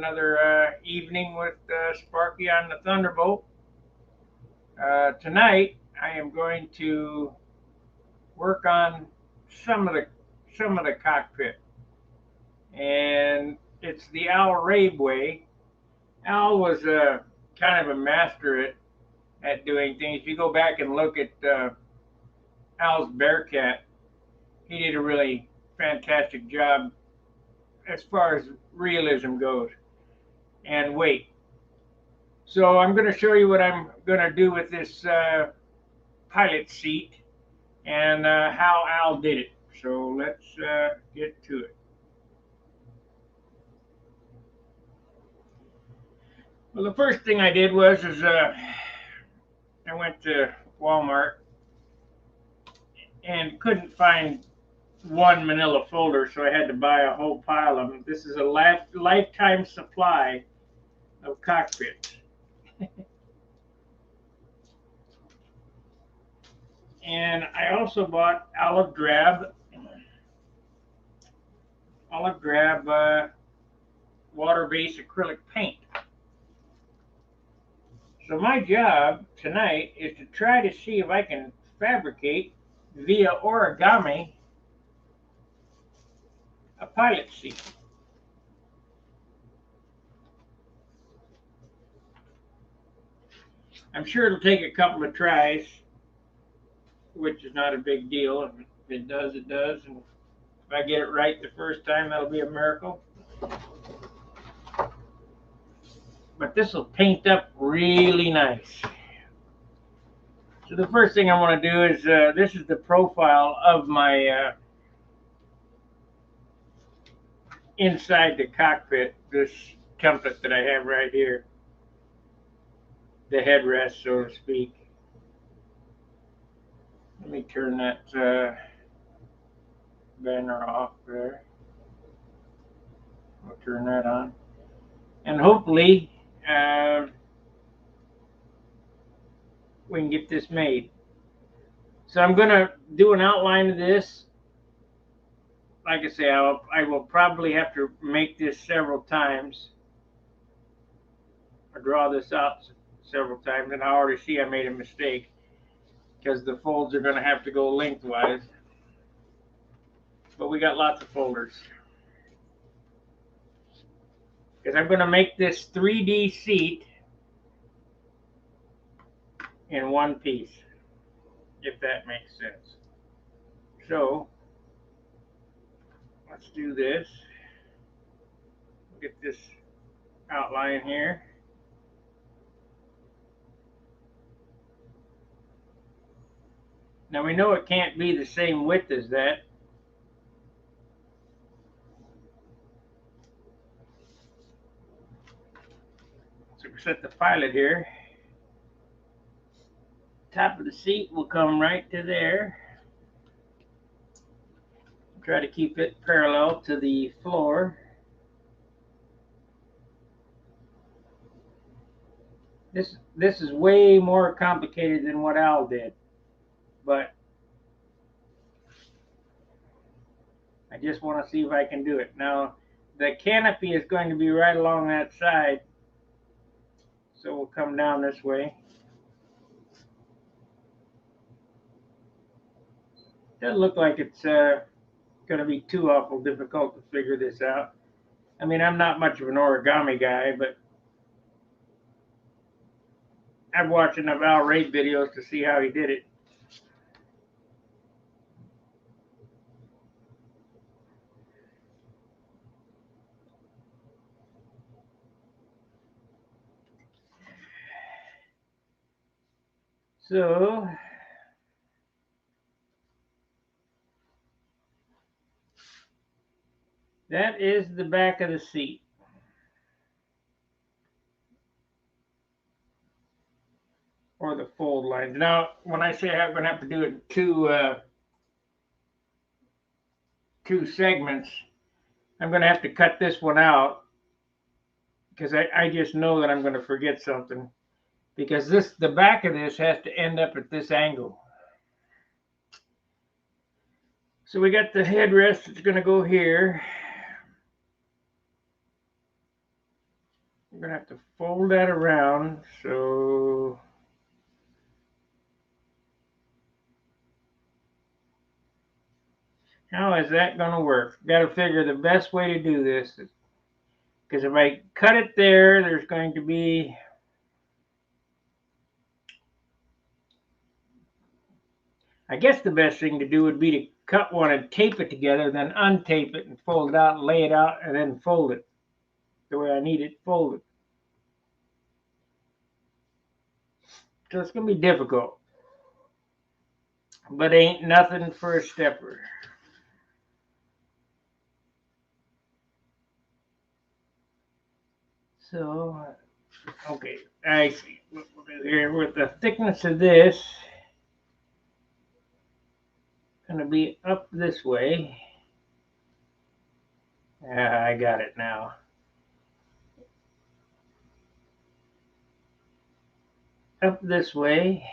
another evening with Sparky on the Thunderbolt. Tonight I am going to work on some of the some of the cockpit, and it's the Rabe way. Al was kind of a master at doing things. If you go back and look at Al's Bearcat, he did a really fantastic job as far as realism goes and weight. So I'm going to show you what I'm going to do with this pilot seat and how Al did it. So let's get to it. Well, the first thing I did was I went to Walmart and couldn't find one manila folder, so I had to buy a whole pile of them. This is a lifetime supply of cockpits. And I also bought olive drab water-based acrylic paint. So my job tonight is to try to see if I can fabricate via origami a pilot seat. I'm sure it'll take a couple of tries, which is not a big deal. If it does, it does. And if I get it right the first time, that'll be a miracle. But this will paint up really nice. So the first thing I want to do is, this is the profile of my inside the cockpit, this template that I have right here, the headrest, so to speak. Let me turn that banner off there. I'll turn that on. And hopefully we can get this made. So I'm going to do an outline of this. Like I say, I will probably have to make this several times, or draw this out several times, and I already see I made a mistake because the folds are going to have to go lengthwise. But we got lots of folders. Because I'm going to make this 3D seat in one piece, if that makes sense. So let's do this. Get this outline here. Now we know it can't be the same width as that. So we set the pilot here. Top of the seat will come right to there. Try to keep it parallel to the floor. This is way more complicated than what Al did, but I just want to see if I can do it. Now, the canopy is going to be right along that side, so we'll come down this way. Doesn't look like it's going to be too awful difficult to figure this out. I mean, I'm not much of an origami guy, but I've watched enough Al Rabe videos to see how he did it. So that is the back of the seat. Or the fold lines. Now, when I say I'm going to have to do it in two segments, I'm going to have to cut this one out because I just know that I'm going to forget something, because the back of this has to end up at this angle. So we got the headrest that's going to go here. We're going to have to fold that around. So how is that going to work? Got to figure the best way to do this. Because if I cut it there, there's going to be... I guess the best thing to do would be to cut one and tape it together, then untape it and fold it out and lay it out and then fold it the way I need it folded. So it's going to be difficult, but ain't nothing for a stepper. So, okay, I see what we'll do here with the thickness of this. Going to be up this way. I got it now. Up this way.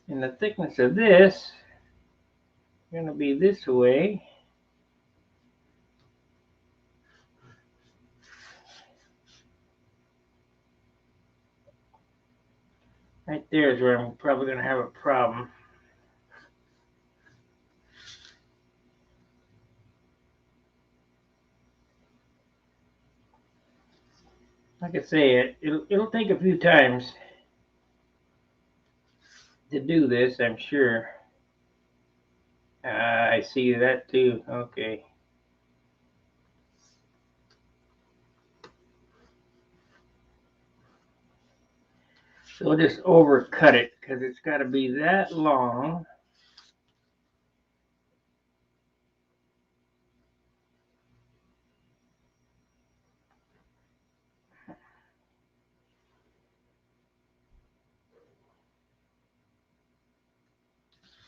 And the thickness of this is going to be this way. Right there is where I'm probably going to have a problem. Like I say, it'll take a few times to do this, I'm sure. I see that too. Okay. So we'll just overcut it because it's got to be that long.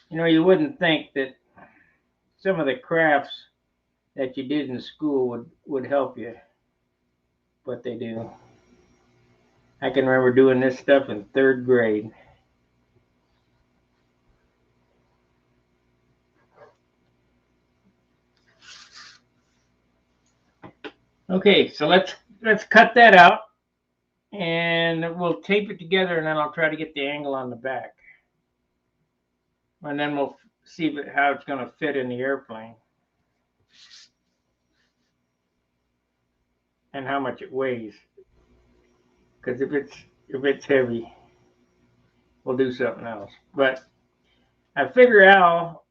You know, you wouldn't think that some of the crafts that you did in school would help you, but they do. I can remember doing this stuff in 3rd grade. Okay, so let's cut that out, and we'll tape it together, and then I'll try to get the angle on the back, and then we'll see how it's going to fit in the airplane and how much it weighs. Because if it's heavy, we'll do something else. But I figure Al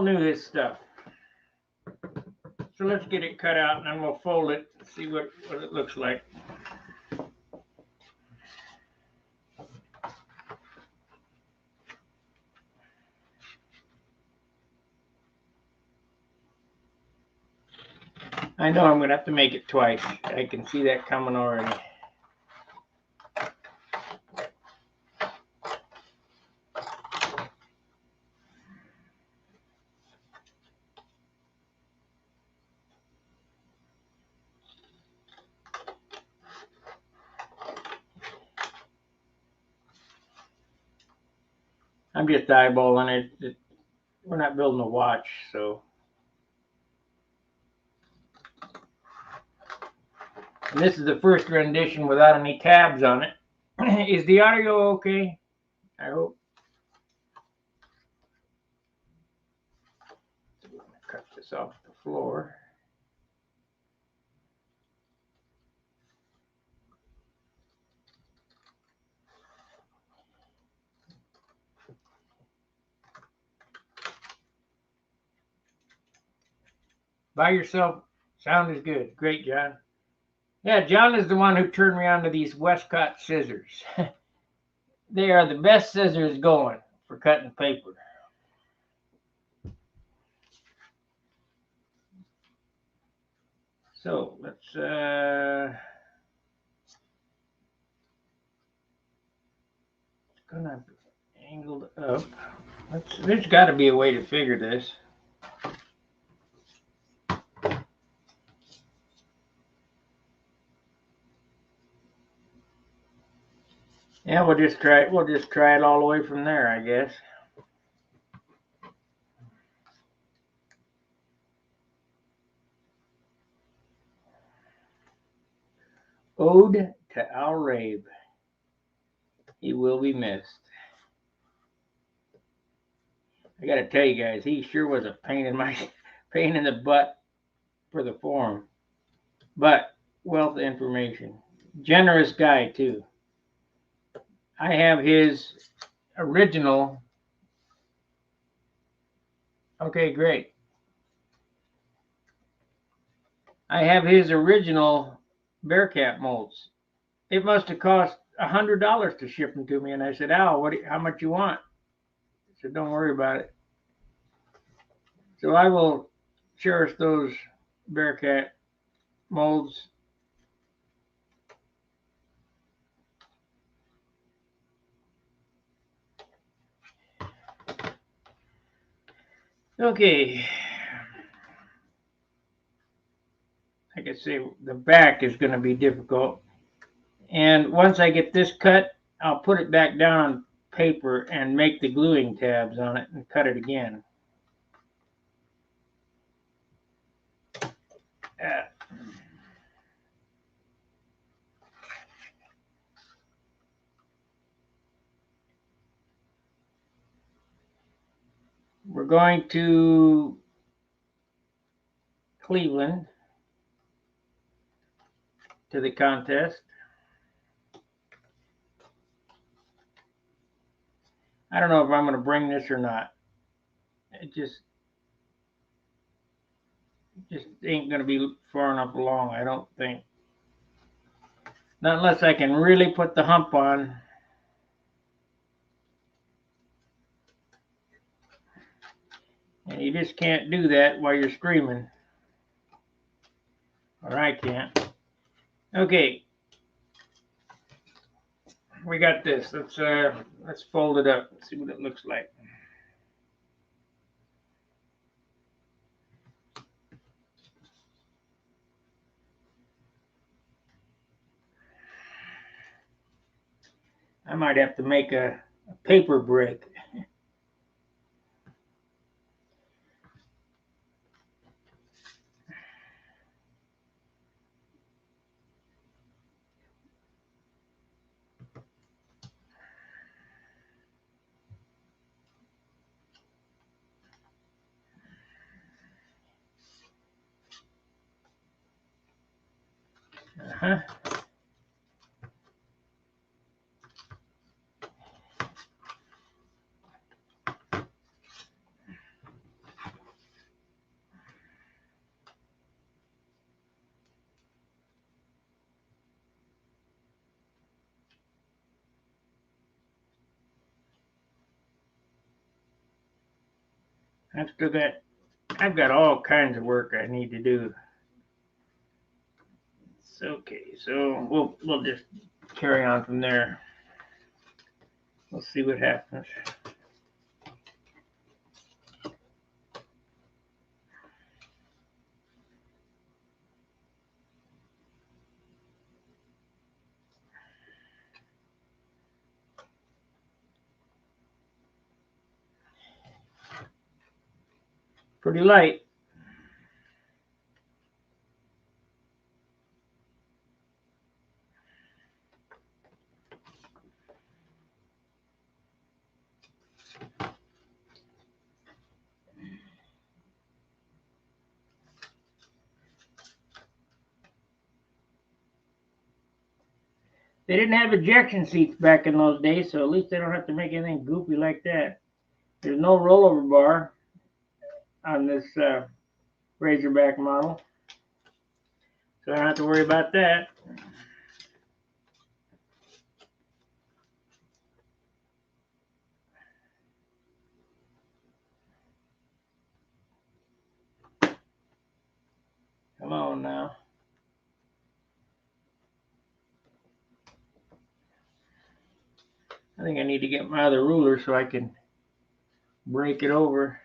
knew his stuff. So let's get it cut out and then we'll fold it and see what it looks like. I know I'm going to have to make it twice. I can see that coming already. I'm just eyeballing it. We're not building a watch, so. And this is the first rendition without any tabs on it. Is the audio okay? I hope. Cut this off the floor. By yourself, sound is good. Great, John. Yeah, John is the one who turned me on to these Westcott scissors. They are the best scissors going for cutting paper. So let's it's gonna be angled up. There's got to be a way to figure this. Yeah, we'll just try it all the way from there, I guess. Ode to Al Rabe. He will be missed. I gotta tell you guys, he sure was a pain in the butt for the forum. But wealth of information. Generous guy too. I have his original. Okay, great. I have his original Bearcat molds. It must have cost $100 to ship them to me, and I said, "Al, how much you want?" He said, "Don't worry about it." So I will cherish those Bearcat molds. Okay, like I say, the back is going to be difficult. And once I get this cut, I'll put it back down on paper and make the gluing tabs on it and cut it again. Uh, we're going to Cleveland to the contest. I don't know if I'm going to bring this or not. It just ain't going to be far enough along, I don't think. Not unless I can really put the hump on. And you just can't do that while you're screaming. Or I can't. Okay. We got this. Let's fold it up and see what it looks like. I might have to make a paper break. Uh-huh. I've got all kinds of work I need to do. It's okay, so we'll just carry on from there. We'll see what happens. Pretty light. They didn't have ejection seats back in those days, so at least they don't have to make anything goofy like that. There's no rollover bar on this Razorback model, so I don't have to worry about that. Come on now. I think I need to get my other ruler so I can break it over.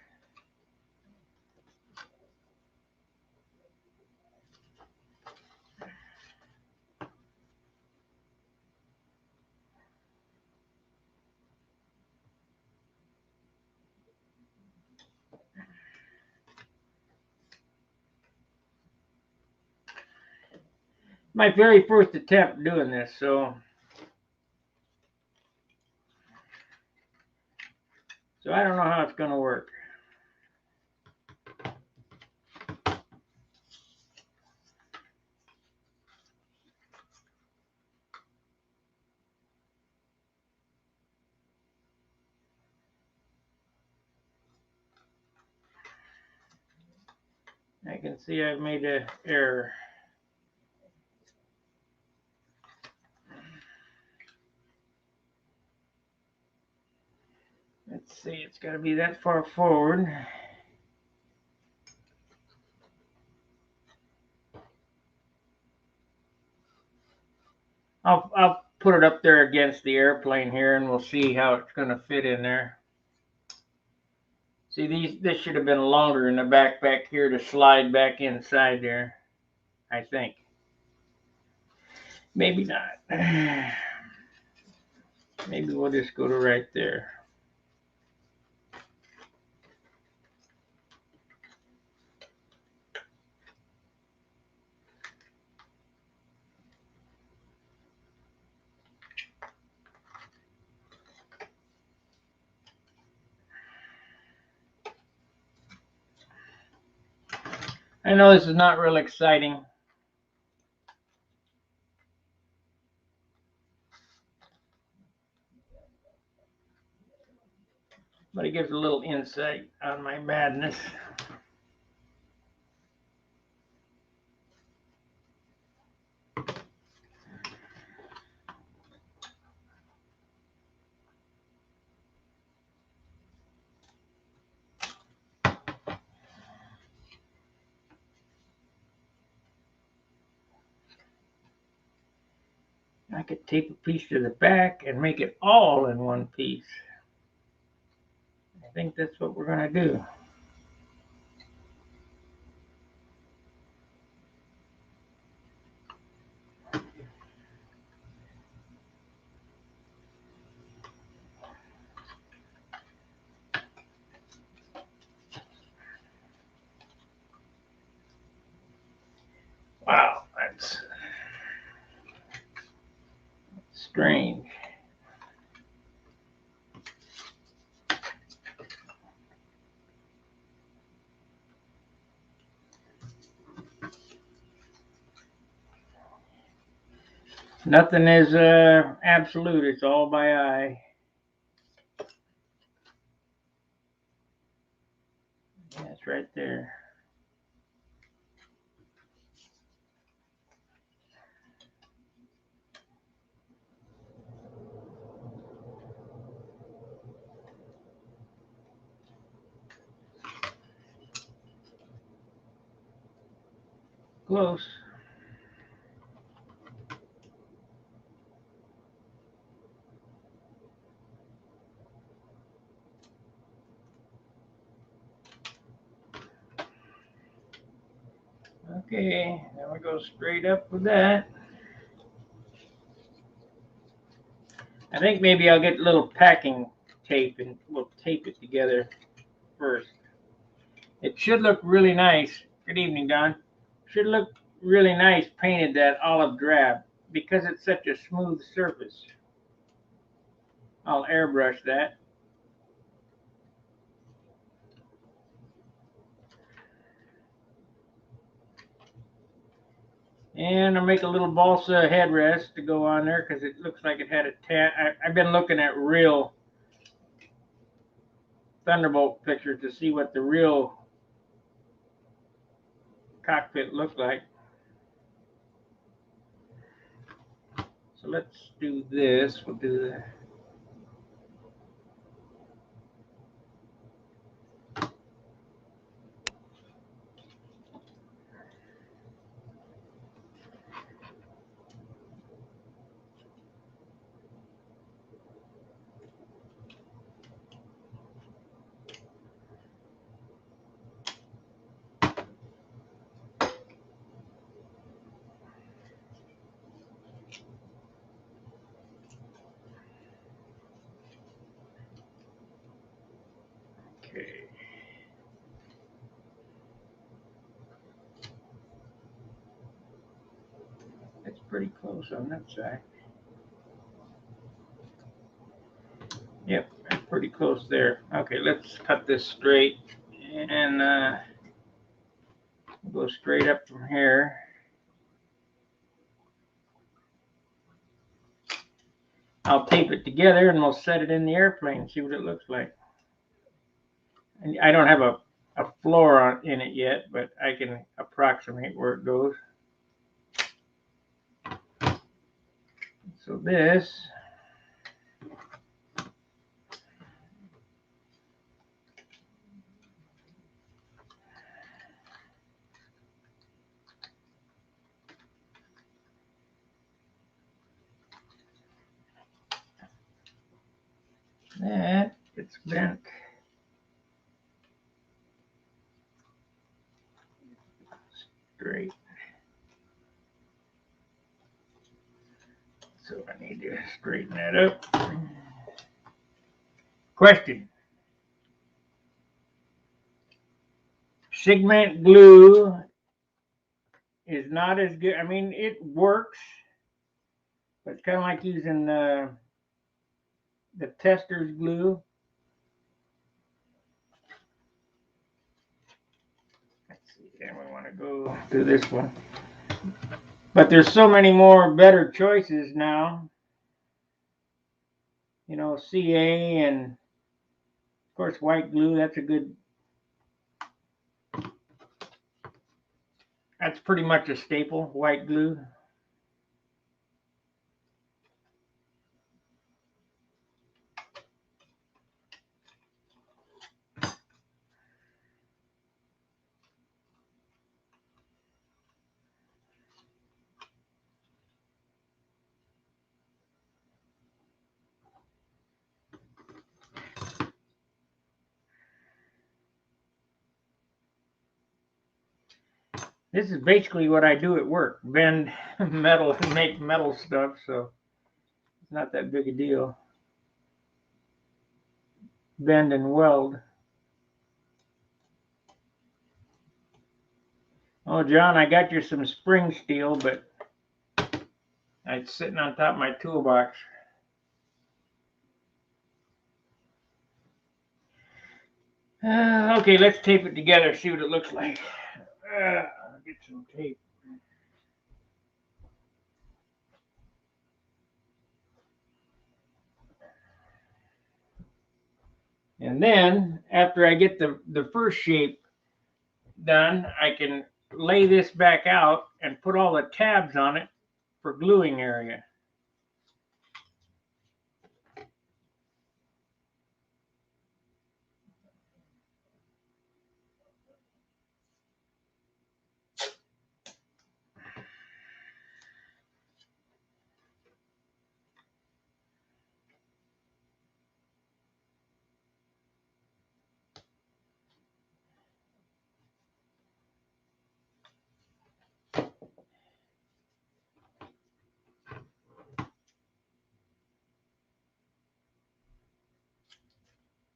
my very first attempt doing this, so I don't know how it's going to work. I can see I've made an error. Let's see, it's got to be that far forward. I'll put it up there against the airplane here, and we'll see how it's going to fit in there. See, this should have been longer in the back here to slide back inside there, I think. Maybe not. Maybe we'll just go to right there. I know this is not real exciting, but it gives a little insight on my madness. I could tape a piece to the back and make it all in one piece. I think that's what we're going to do. Wow, that's strange. Nothing is absolute. It's all by eye. That's right there. Close. Okay, then we go straight up with that. I think maybe I'll get a little packing tape and we'll tape it together first. It should look really nice. Good evening, Don. Should look really nice painted that olive drab because it's such a smooth surface. I'll airbrush that. And I'll make a little balsa headrest to go on there because it looks like it had a tan. I've been looking at real Thunderbolt pictures to see what the real cockpit looked like. So let's do this. We'll do that. Okay. pretty close on that side. Yep, pretty close there. Okay, let's cut this straight and go straight up from here. I'll tape it together and we'll set it in the airplane and see what it looks like. And I don't have a floor in it yet, but I can approximate where it goes. So this that gets bent. Straight. So I need to straighten that up. Question. Cement glue is not as good. I mean, it works, but it's kind of like using the tester's glue. Let's see, then we want to go to this one. But there's so many more better choices now. You know, CA and of course white glue, that's pretty much a staple, white glue. This is basically what I do at work, bend metal and make metal stuff, so it's not that big a deal. Bend and weld. Oh, John, I got you some spring steel, but it's sitting on top of my toolbox. Okay, let's tape it together, see what it looks like. I'll get some tape. And then, after I get the first shape done, I can lay this back out and put all the tabs on it for gluing area.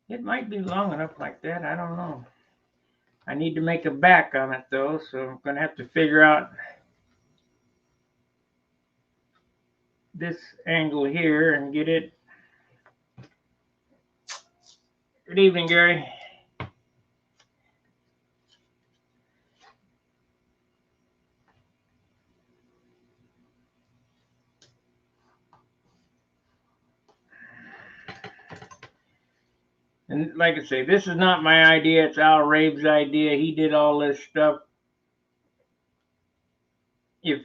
It might be long enough like that, I don't know. I need to make a back on it though, so I'm going to have to figure out this angle here and get it. Good evening, Gary. And like I say, this is not my idea. It's Al Rabe's idea. He did all this stuff. If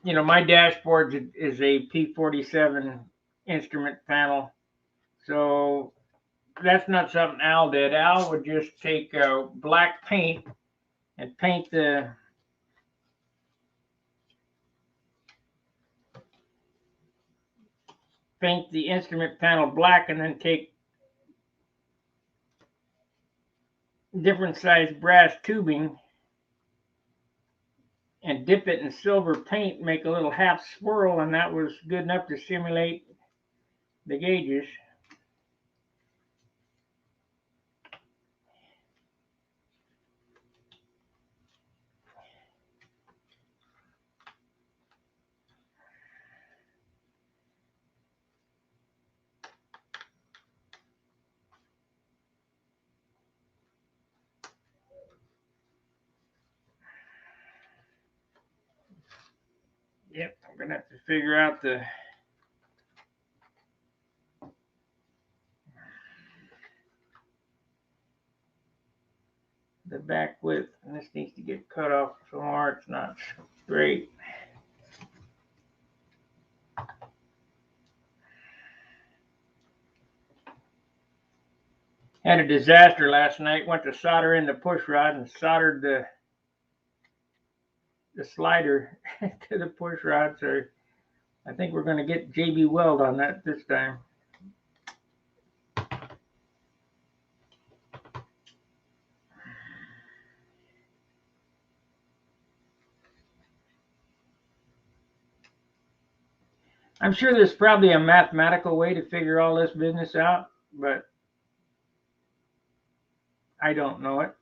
you know, my dashboard is a P-47 instrument panel, so that's not something Al did. Al would just take black paint and paint the instrument panel black, and then take different size brass tubing and dip it in silver paint, make a little half swirl, and that was good enough to simulate the gauges. gonna have to figure out the back width, and this needs to get cut off some more. It's not straight. Had a disaster last night. Went to solder in the push rod and soldered the slider to the push rod. So I think we're going to get JB Weld on that this time. I'm sure there's probably a mathematical way to figure all this business out, but I don't know it.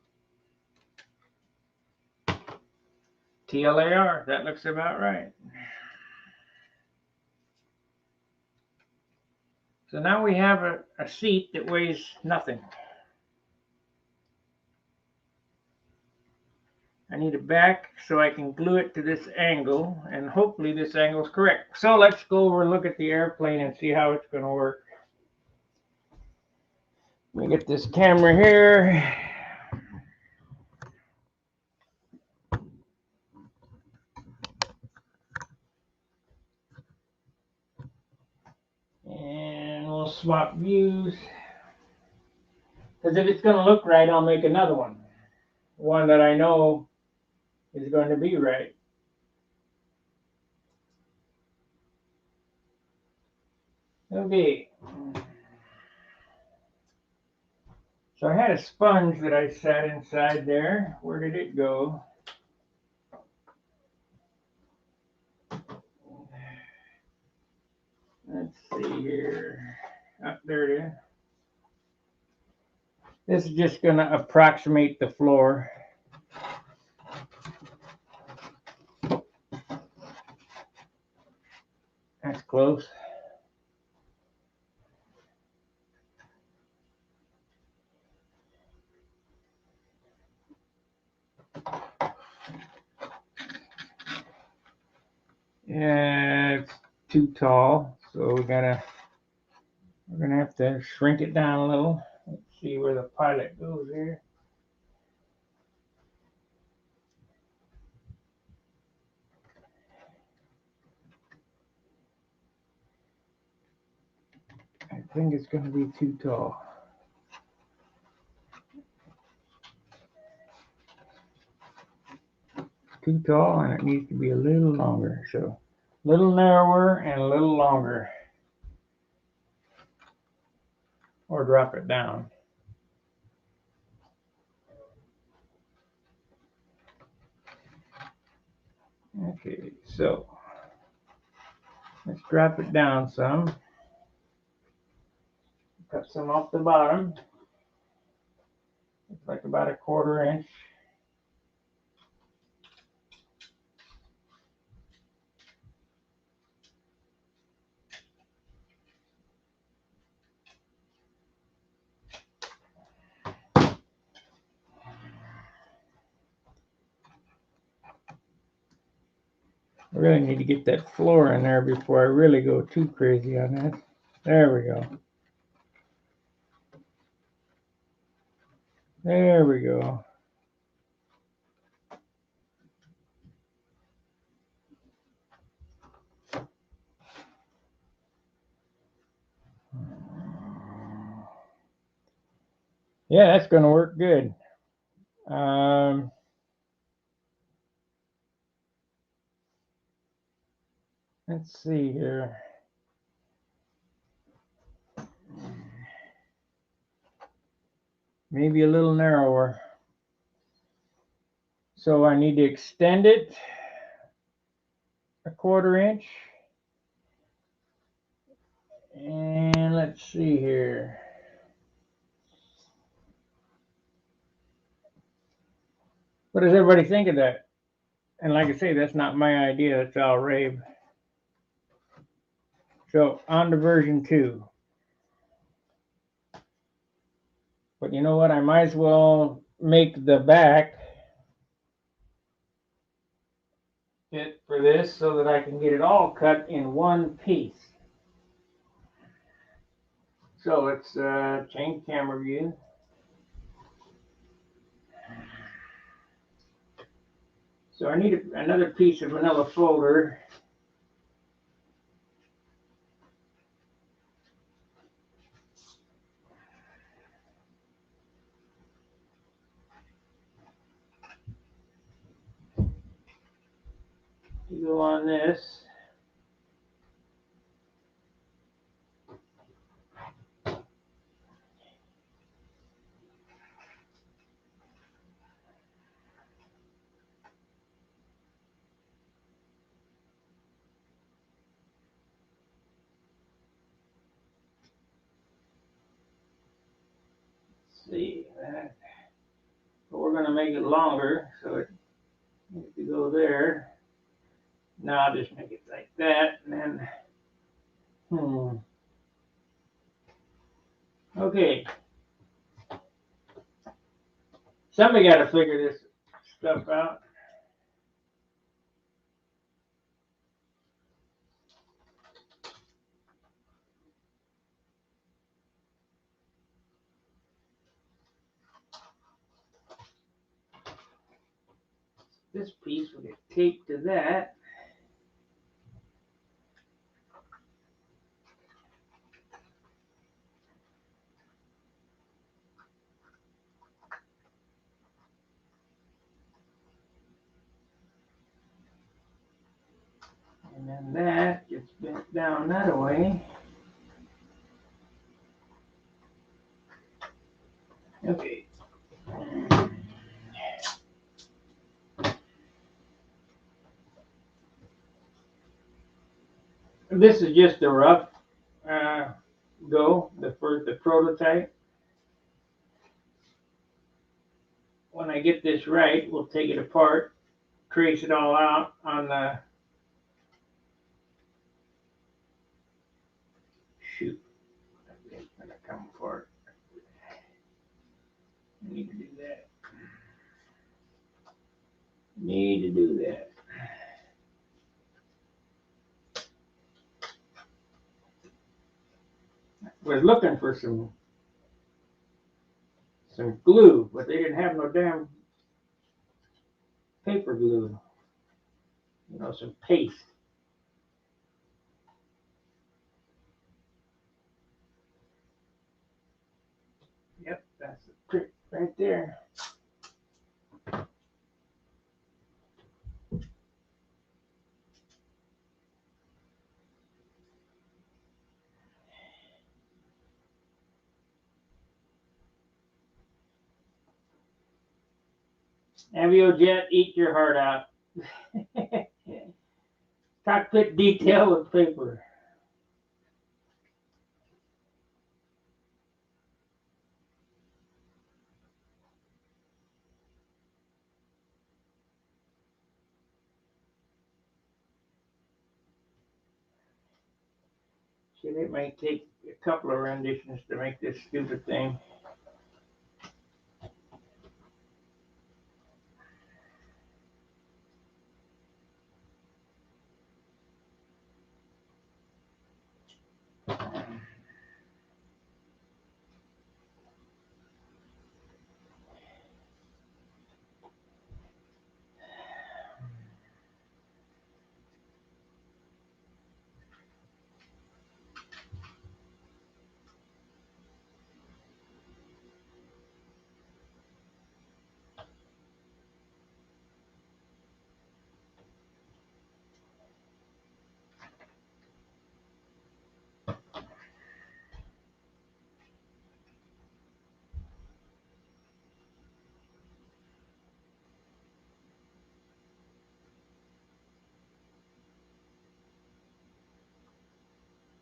TLAR, that looks about right. So now we have a seat that weighs nothing. I need a back so I can glue it to this angle, and hopefully this angle is correct. So let's go over and look at the airplane and see how it's going to work. Let me get this camera here. And we'll swap views. Because if it's going to look right, I'll make another one. One that I know is going to be right. Okay. So I had a sponge that I sat inside there. Where did it go? Let's see here. Oh, there it is. This is just going to approximate the floor. That's close. Yeah, it's too tall, so we're gonna have to shrink it down a little. Let's see where the pilot goes here. I think it's going to be too tall. Too tall, and it needs to be a little longer. So a little narrower and a little longer. Or drop it down. Okay, so let's drop it down some. Cut some off the bottom. Looks like about 1/4 inch. I really need to get that floor in there before I really go too crazy on that. There we go. There we go. Yeah, that's going to work good. Let's see here. Maybe a little narrower. So I need to extend it 1/4 inch. And let's see here. What does everybody think of that? And like I say, that's not my idea. That's Al Rabe. So on to version 2. But you know what? I might as well make the back it for this so that I can get it all cut in one piece. So let's change camera view. So I need another piece of manila folder. To go on this. See that, but we're going to make it longer, so it needs to go there. Now I'll just make it like that, and then okay. Somebody got to figure this stuff out. This piece will get taped to that. And then that gets bent down that way. Okay. This is just a rough the prototype. When I get this right, we'll take it apart, trace it all out on the shoot. It's gonna come apart. I need to do that. Need to do that. Was looking for some glue, but they didn't have no damn paper glue. You know, some paste. Yep, that's the trick right there. Aviojet, eat your heart out. Cockpit detail with paper. Shit, it might take a couple of renditions to make this stupid thing.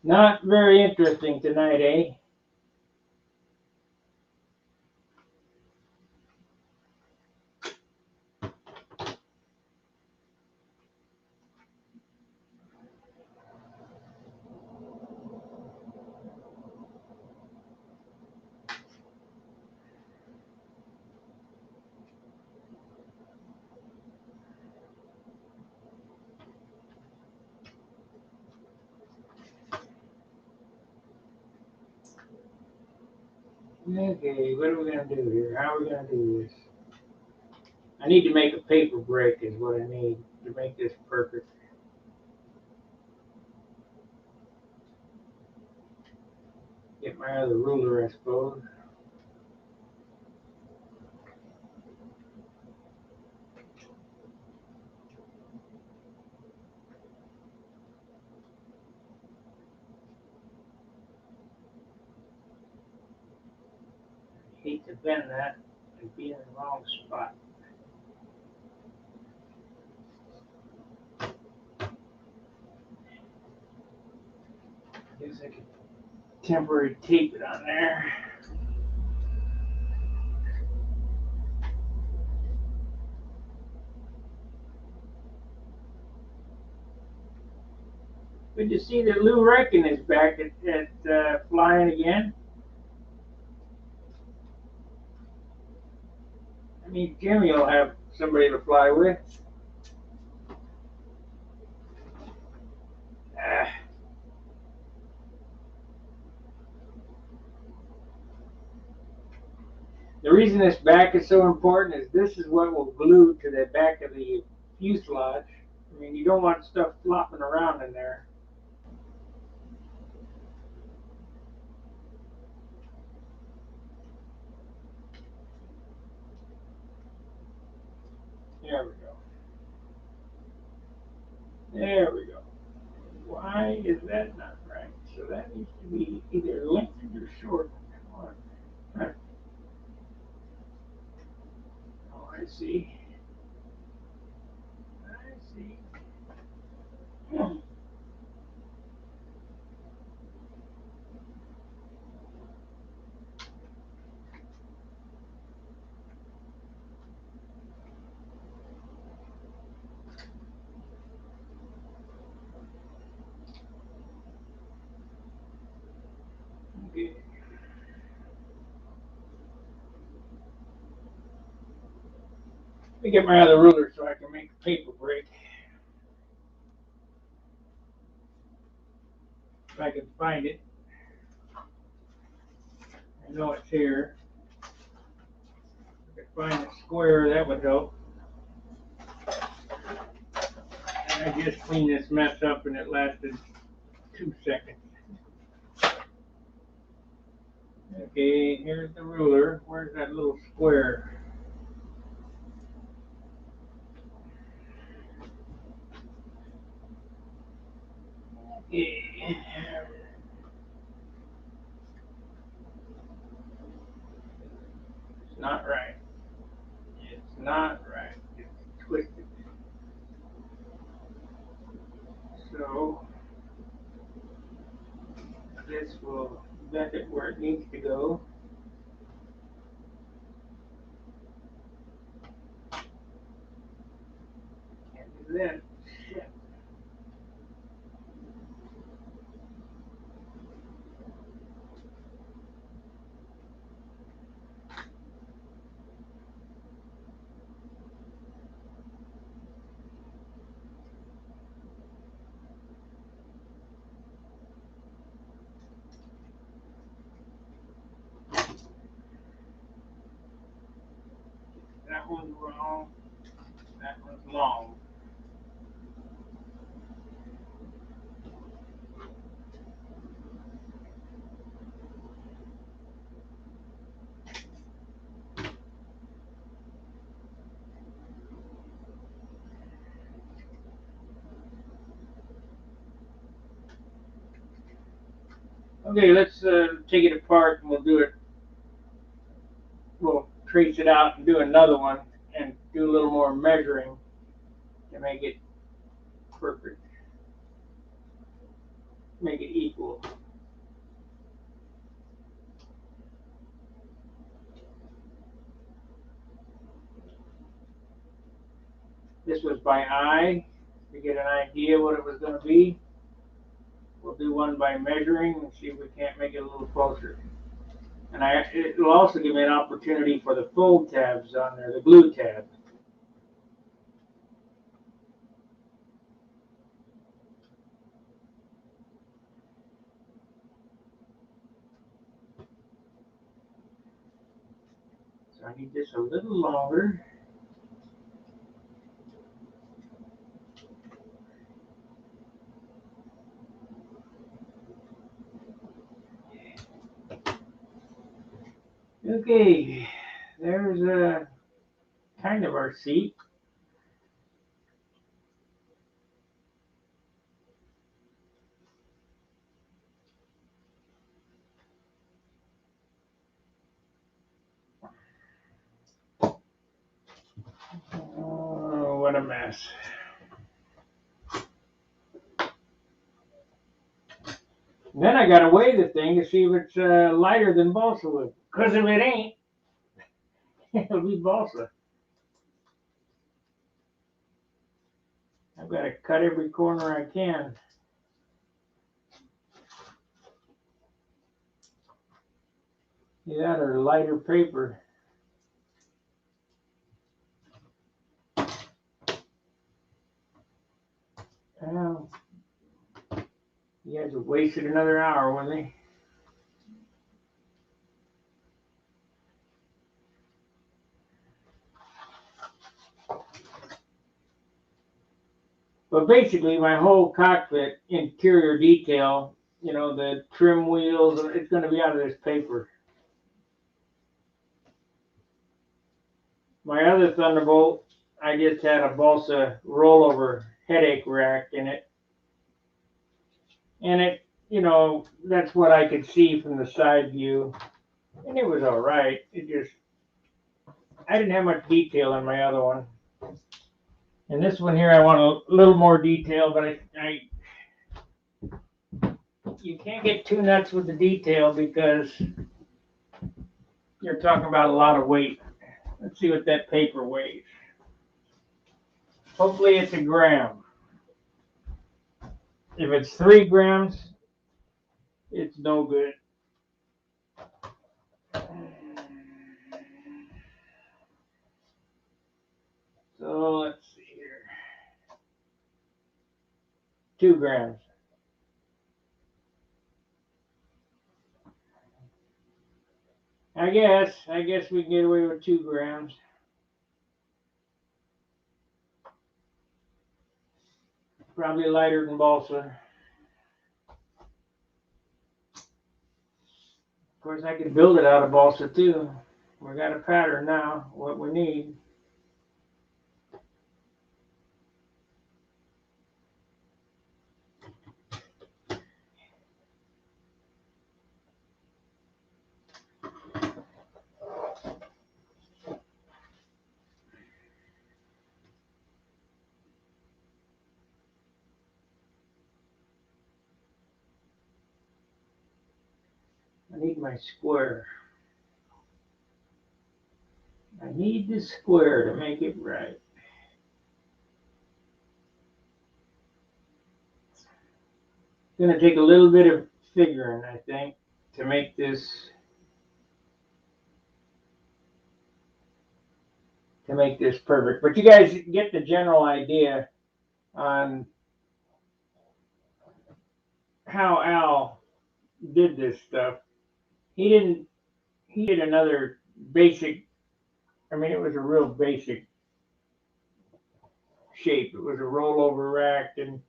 Not very interesting tonight, eh? Okay, what are we gonna do here? How are we gonna do this? I need to make a paper break is what I need to make this perfect. Get my other ruler, I suppose. Hate to bend that and be in the wrong spot. Guess I could temporary tape it on there. Good to see that Lou Reckon is back at flying again. I mean, Jimmy will have somebody to fly with. Ah. The reason this back is so important is this is what will glue to the back of the fuselage. I mean, you don't want stuff flopping around in there. There we go. There we go. Why is that not right? So that needs to be either lengthened or shortened. Huh. Oh, I see. I see. Hmm. Okay. Let me get my other ruler so I can make a paper break. If I can find it. I know it's here. If I could find a square, that would help. And I just cleaned this mess up and it lasted 2 seconds. Okay, here's the ruler. Where's that little square? Okay. It's not right. It's not right. It's twisted. So this will bend it where it needs to go. And do that. Shit. That one's wrong. That one's long. Okay, let's take it apart and we'll do it. We'll trace it out and do another one and do a little more measuring to make it perfect. Make it equal. This was by eye to get an idea what it was going to be. We'll do one by measuring and see if we can't make it a little closer. And it will also give me an opportunity for the fold tabs on there, the glue tab. I need this a little longer. Okay, there's kind of our seat. Oh, what a mess. Then I gotta weigh the thing to see if it's lighter than balsa wood. Because if it ain't, it'll be balsa. I've got to cut every corner I can. That or lighter paper. Well, you guys have wasted another hour with me. But basically, my whole cockpit interior detail, you know, the trim wheels, it's going to be out of this paper. My other Thunderbolt, I just had a balsa rollover headache rack in it. And it, you know, that's what I could see from the side view. And it was all right. It just, I didn't have much detail in my other one. And this one here, I want a little more detail, but you can't get too nuts with the detail because you're talking about a lot of weight. Let's see what that paper weighs. Hopefully it's a gram. If it's 3 grams, it's no good. So let's see here. 2 grams. I guess we can get away with 2 grams. Probably lighter than balsa. Of course, I could build it out of balsa too. We got a pattern now, what we need. I need my square. I need the square to make it right. It's going to take a little bit of figuring, I think, to make this perfect. But you guys get the general idea on how Al did this stuff. He did another basic, I mean, it was a real basic shape. It was a rollover rack, and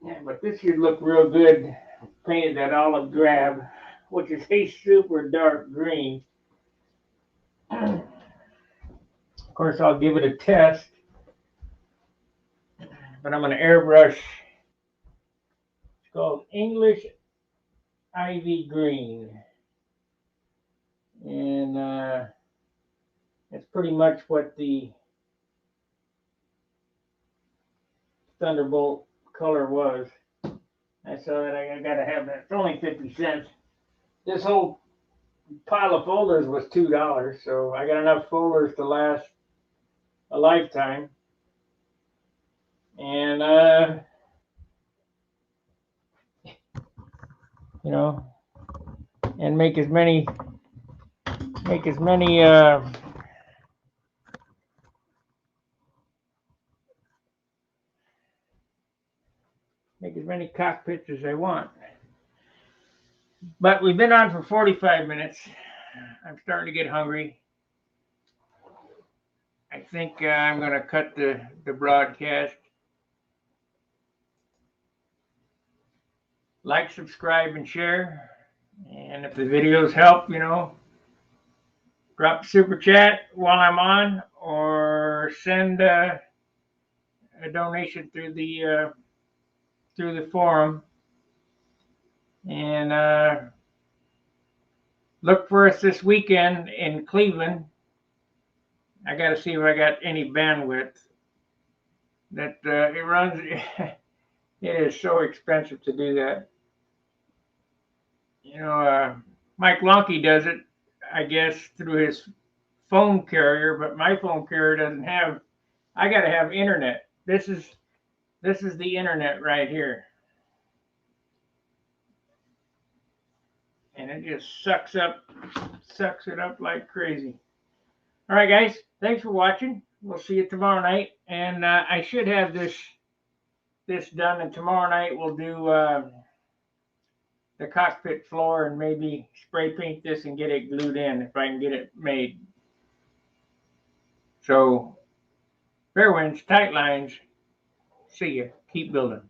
yeah, but this should look real good painted that olive drab, which is a super dark green. Of course, I'll give it a test, but I'm going to airbrush. It's called English Ivy Green, and it's pretty much what the Thunderbolt color was. I saw that I got to have that. It's only 50 cents. This whole pile of folders was $2, so I got enough folders to last a lifetime. And you know, and make as many cockpits as I want. But we've been on for 45 minutes. I'm starting to get hungry. I think I'm going to cut the broadcast. Like, subscribe, and share. And if the videos help, drop a super chat while I'm on, or send a donation through the forum. And look for us this weekend in Cleveland. I got to see if I got any bandwidth. That it runs. It is so expensive to do that. Mike Lonkey does it, I guess, through his phone carrier, but my phone carrier doesn't have. I got to have internet. This is the internet right here, and it just sucks it up like crazy. All right, guys, thanks for watching. We'll see you tomorrow night, and I should have this done, and tomorrow night we'll do the cockpit floor and maybe spray paint this and get it glued in if I can get it made. So, fair winds, tight lines. See ya. Keep building.